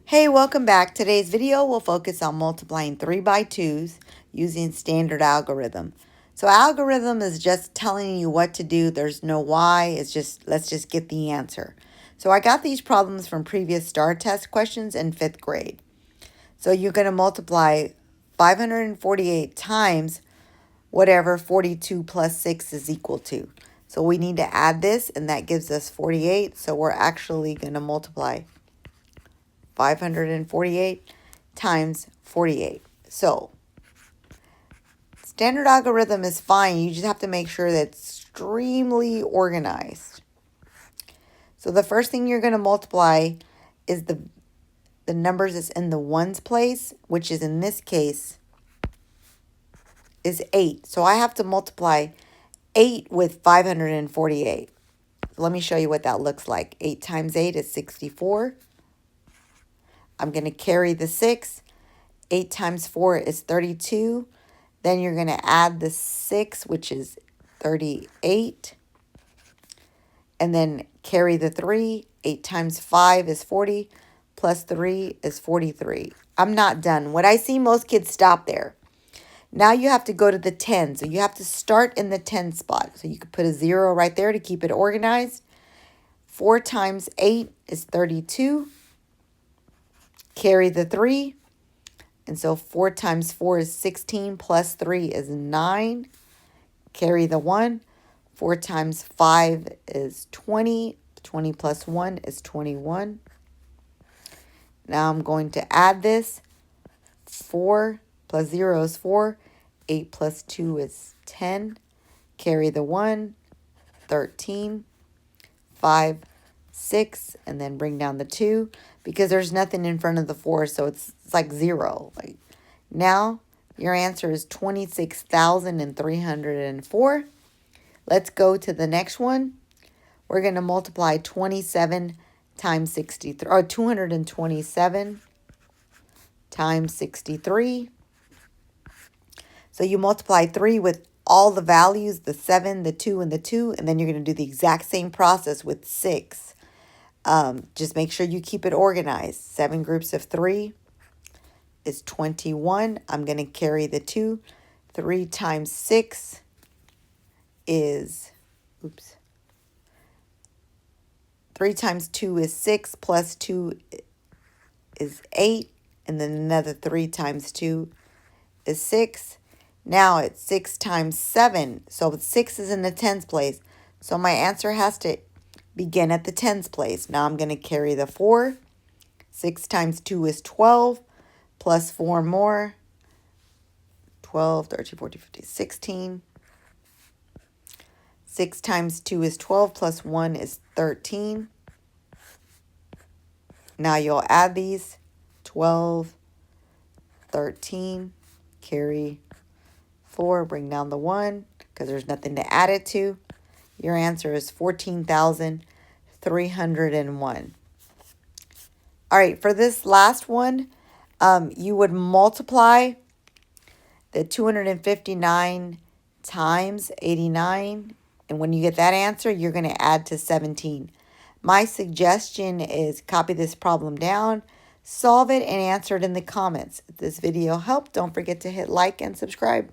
Hey, welcome back. Today's video will focus on multiplying 3 by 2s using standard algorithm. So algorithm is just telling you what to do. There's no why. It's just, let's just get the answer. So I got these problems from previous STAAR test questions in 5th grade. So you're going to multiply 548 times whatever 42 plus 6 is equal to. So we need to add this, and that gives us 48. So we're actually going to multiply 548 times 48. So standard algorithm is fine. You just have to make sure that it's extremely organized. So the first thing you're going to multiply is the numbers that's in the ones place, which is in this case is 8. So I have to multiply 8 with 548. Let me show you what that looks like. 8 times 8 is 64. I'm going to carry the 6. 8 times 4 is 32. Then you're going to add the 6, which is 38. And then carry the 3. 8 times 5 is 40. Plus 3 is 43. I'm not done. What I see most kids stop there. Now you have to go to the 10. So you have to start in the 10 spot. So you could put a 0 right there to keep it organized. 4 times 8 is 32. Carry the 3. And so 4 times 4 is 16 plus 3 is 9. Carry the 1. 4 times 5 is 20. 20 plus 1 is 21. Now I'm going to add this. 4 plus 0 is 4. 8 plus 2 is 10. Carry the 1. 13. 5, 6, and then bring down the 2 because there's nothing in front of the 4, so it's like 0. Like now your answer is 26,304. Let's go to the next one. We're going to multiply 27 times 63, or 227 times 63. So you multiply 3 with all the values, the 7, the 2, and the 2, and then you're going to do the exact same process with 6. Just make sure you keep it organized. 7 groups of 3 is 21. I'm going to carry the 2. 3 times 6 is, 3 times 2 is 6, plus 2 is 8, and then another 3 times 2 is 6. Now it's 6 times 7. So 6 is in the tens place. So my answer has to begin at the tens place. Now I'm going to carry the 4. 6 times 2 is 12. Plus 4 more. 12, 13, 14, 15, 16. 6 times 2 is 12. Plus 1 is 13. Now you'll add these. 12, 13, carry 4, bring down the 1 because there's nothing to add it to. Your answer is 14,301. All right, for this last one, you would multiply the 259 times 89. And when you get that answer, you're going to add to 17. My suggestion is copy this problem down, solve it, and answer it in the comments. If this video helped, don't forget to hit like and subscribe.